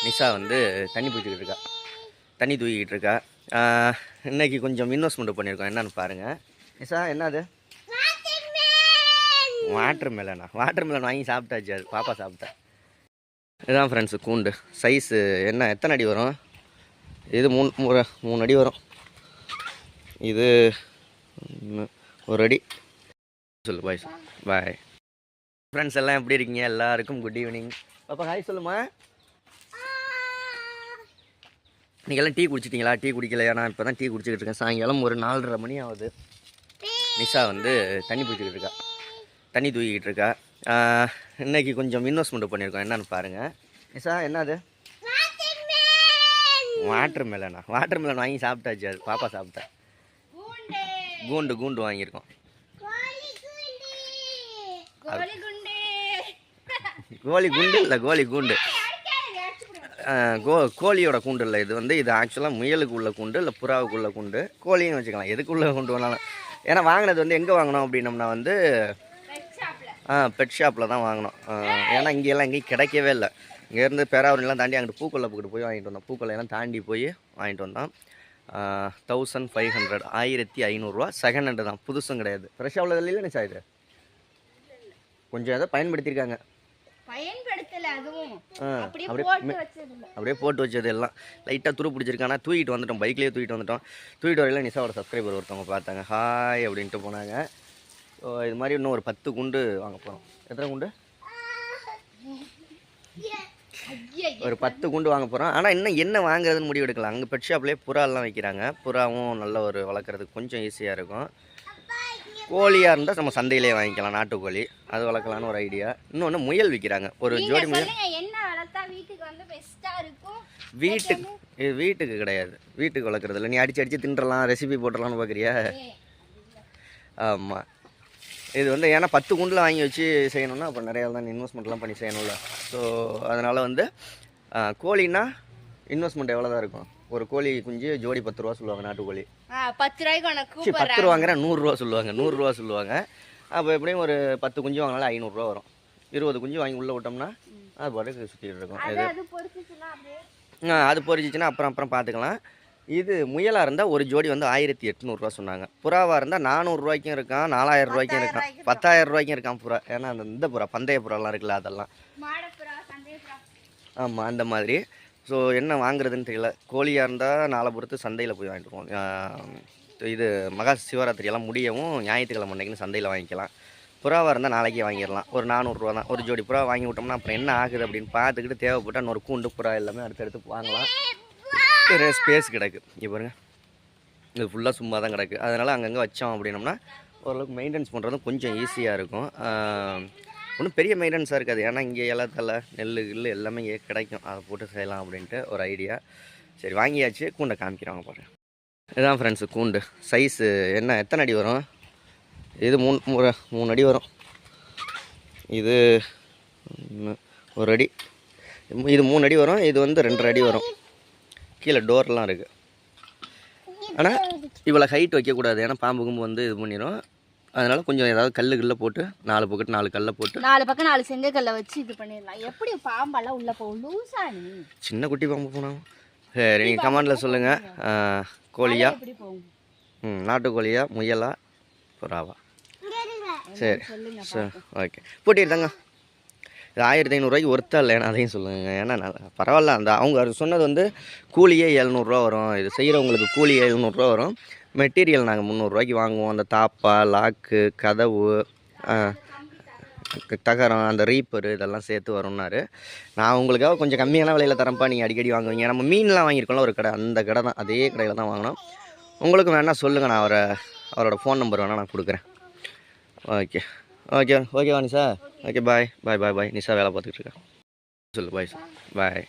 நிஷா வந்து தண்ணி பிடிச்சிக்கிட்டு இருக்கா, தண்ணி தூக்கிக்கிட்டு இருக்கா. இன்றைக்கி கொஞ்சம் இன்வெஸ்ட்மெண்ட் பண்ணியிருக்கோம். என்னென்னு பாருங்கள். நிஷா என்னது? வாட்டர் மெலன் வாங்கி சாப்பிட்டாச்சு. அது பாப்பா சாப்பிட்டா. இதுதான் ஃப்ரெண்ட்ஸு கூண்டு. சைஸு என்ன எத்தனை அடி வரும்? இது மூணு அடி வரும். இது 1 அடி. சொல்லு பாய். பாய் ஃப்ரெண்ட்ஸ் எல்லாம் எப்படி இருக்கீங்க? எல்லாருக்கும் குட் ஈவினிங். பாப்பா ஹாய் சொல்லுமா. நீங்கள்லாம் டீ குடிச்சிட்டிங்களா? டீ குடிக்கலையா? நான் இப்போ தான் டீ குடிச்சிக்கிட்டு இருக்கேன். சாயங்காலம் ஒரு 4:30 மணி ஆகுது. நிஷா வந்து தண்ணி பிடிச்சிக்கிட்டு இருக்கா, தண்ணி தூக்கிக்கிட்டு இருக்கா. இன்றைக்கி கொஞ்சம் இன்வெஸ்ட்மெண்ட் பண்ணியிருக்கோம். என்னென்னு பாருங்கள். நிஷா என்னது? வாட்டர் மெலன் வாங்கி சாப்பிட்டாச்சு. அது பாப்பா சாப்பிட்டா. கூண்டு வாங்கியிருக்கோம். கோழி குண்டு இல்லை, கோழி கூண்டு. கோழியோட கூண்டு இல்லை இது. வந்து இது ஆக்சுவலாக முயலுக்கு உள்ள கூண்டு இல்லை புறாவுக்கு உள்ள கூண்டு. கோழின்னு வச்சுக்கலாம், எதுக்குள்ளே கொண்டு வேணாலும். ஏன்னா வாங்கினது வந்து எங்கே வாங்கினோம் அப்படின்னம்னா வந்து பெட் ஷாப்பில் தான் வாங்கினோம். ஏன்னா இங்கெல்லாம் எங்கேயும் கிடைக்கவே இல்லை. இங்கேருந்து பேராவூர்லாம் தாண்டி அங்கிட்டு பூக்கொல்லை போட்டு போய் வாங்கிட்டு வந்தோம். பூக்கொல்லையெல்லாம் தாண்டி போய் வாங்கிட்டு வந்தோம். 1500 1500 ரூபா. செகண்ட் ஹேண்டு தான், புதுசும் கிடையாது. ஃப்ரெஷ்ஷாக உள்ளது இல்லைன்னு சார் கொஞ்சம் ஏதோ பயன்படுத்தியிருக்காங்க. அப்படியே போட்டு வச்சது எல்லாம் லைட்டாக துரு பிடிச்சிருக்கானா. தூக்கிட்டு வந்துட்டோம், பைக்லேயே தூக்கிட்டு வந்துட்டோம். தூக்கிட்டு வரையில நிஷாவோட சப்ஸ்கிரைபர் ஒருத்தவங்க பார்த்தாங்க. ஹாய் அப்படின்ட்டு போனாங்க. ஸோ இது மாதிரி இன்னும் ஒரு 10 குண்டு வாங்க போகிறோம். எத்தனை குண்டு? ஒரு 10 குண்டு வாங்க போகிறோம். ஆனால் இன்னும் என்ன வாங்குறதுன்னு முடிவு எடுக்கலாம். அங்கே பெட் ஷாப்லேயே புறாலாம் வைக்கிறாங்க. புறாவும் நல்ல ஒரு வளர்க்குறதுக்கு கொஞ்சம் ஈஸியாக இருக்கும். கோழியாக இருந்தால் நம்ம சந்தையிலே வாங்கிக்கலாம், நாட்டுக்கோழி. அது வளர்க்கலான்னு ஒரு ஐடியா. இன்னொன்று முயல் விற்கிறாங்க, ஒரு ஜோடி முயல். இது வீட்டுக்கு கிடையாது, வீட்டுக்கு வளர்க்குறது இல்லை. நீ அடித்து தின்றலாம், ரெசிபி போட்டுடலான்னு பார்க்குறியா? ஆமாம். இது வந்து ஏன்னா 10 குண்டில் வாங்கி வச்சு செய்யணும்னா அப்போ நிறையா தான் இன்வெஸ்ட்மெண்ட்லாம் பண்ணி செய்யணும்ல. ஸோ அதனால் வந்து கோழின்னா இன்வெஸ்ட்மெண்ட் எவ்வளோ தான் இருக்கும். ஒரு கோழி குஞ்சு ஜோடி 10 ரூபா சொல்லுவாங்க, நாட்டுக்கோழி. 10 ரூபாய்க்கு 10 ரூபாங்கிற 100 ரூபா சொல்லுவாங்க, 100 ரூபா சொல்லுவாங்க. அப்போ எப்படியும் ஒரு 10 குஞ்சு வாங்கினாலும் 500 ரூபா வரும். 20 குஞ்சு வாங்கி உள்ளே விட்டோம்னா அது பாட்டுக்கு சுற்றிட்டு இருக்கும். அது பொறிச்சிச்சுன்னா அப்புறம் பார்த்துக்கலாம். இது முயலாக இருந்தால் ஒரு ஜோடி வந்து 1800 ரூபா சொன்னாங்க. புறாவாக இருந்தால் 400 ரூபாய்க்கும் இருக்கான், 4000 ரூபாய்க்கும் இருக்கான், 10,000 ரூபாய்க்கும் இருக்கான் புறா. ஏன்னா இந்த புறா பந்தய புறாலாம் இருக்குல்ல, அதெல்லாம். ஆமாம், அந்த மாதிரி. ஸோ என்ன வாங்குறதுன்னு தெரியல. கோழியாக இருந்தால் நாளை பொறுத்து சந்தையில் போய் வாங்கிட்டு போவோம். இது மகா சிவராத்திரியெல்லாம் முடியவும் ஞாயிற்றுக்கிழமை அன்றைக்குன்னு சந்தையில் வாங்கிக்கலாம். புறாவாக இருந்தால் நாளைக்கே வாங்கிடலாம். ஒரு 400 ரூபா தான் ஒரு ஜோடி புறா வாங்கி விட்டோம்னா அப்புறம் என்ன ஆகுது அப்படின்னு பார்த்துக்கிட்டு தேவைப்பட்டால் இன்னொரு கூண்டு புறா எல்லாமே அடுத்தடுத்து வாங்கலாம். நிறைய ஸ்பேஸ் கிடக்கு. இங்கே பாருங்கள், இது ஃபுல்லாக சும்மா தான் கிடக்கு. அதனால் அங்கங்கே வச்சோம் அப்படின்னோம்னா ஓரளவுக்கு மெயின்டெனன்ஸ் பண்ணுறதும் கொஞ்சம் ஈஸியாக இருக்கும். ஒன்றும் பெரிய மெயின்டெனன்ஸாக இருக்காது. ஏன்னா இங்கே இலத்தலை நெல் கில் எல்லாமே இங்கே கிடைக்கும். அதை போட்டு செய்யலாம் அப்படின்ட்டு ஒரு ஐடியா. சரி வாங்கியாச்சு. கூண்டை காமிக்கிறாங்க பாருங்கள். இதுதான் ஃப்ரெண்ட்ஸு கூண்டு. சைஸு என்ன எத்தனை அடி வரும்? இது 3 அடி வரும். இது 1 அடி. இது 3 அடி வரும். இது வந்து 2.5 அடி வரும். கீழே டோர்லாம் இருக்குது. ஆனால் இவ்வளோ ஹைட் வைக்கக்கூடாது, ஏன்னா பாம்பு கும்பு வந்து இது பண்ணிடும். அதனால் கொஞ்சம் ஏதாவது கல்லை போட்டு 4 பக்கத்து 4 கல்லை போட்டு 4 பக்கம் 4 செங்கக்கல்லை வச்சு இது பண்ணிடலாம். எப்படி பாம்பெல்லாம் உள்ளே போகும்? லூசா நீ? சின்ன குட்டி பாம்பு போனோம். சரி நீங்கள் கமெண்டில் சொல்லுங்கள். கோழியா, நாட்டுக்கோழியா, முயலா, புறாவா? சரி சரி ஓகே. போட்டிருந்தாங்க. இது 1500 ரூபாய்க்கு ஒர்த்தா இல்லை, ஏன்னா அதையும் சொல்லுங்கள். ஏன்னா பரவாயில்ல. அந்த அவங்க சொன்னது வந்து கூலியே 700 ரூபா வரும். இது செய்கிறவங்களுக்கு கூலி 700 ரூபா வரும். மெட்டீரியல் நாங்கள் 300 ரூபாய்க்கு வாங்குவோம். அந்த தாப்பா, லாக்கு, கதவு, தகரம், அந்த ரீப்பரு இதெல்லாம் சேர்த்து வரும்னாரு. நான் உங்களுக்காக கொஞ்சம் கம்மியான விலையில் தரப்பா, நீங்கள் அடிக்கடி வாங்குவீங்க. நம்ம மீன்லாம் வாங்கியிருக்கோம்ல ஒரு கடை, அந்த கடை தான், அதே கடையில் தான் வாங்கினோம். உங்களுக்கு வேணால் சொல்லுங்கள், நான் அவரோட ஃபோன் நம்பர் வேணால் நான் கொடுக்குறேன். ஓகேவா நிஷா? Okay bye. நிஷா வேலை பார்த்துக்கிட்டு இருக்கேன். சொல்லு பாய்.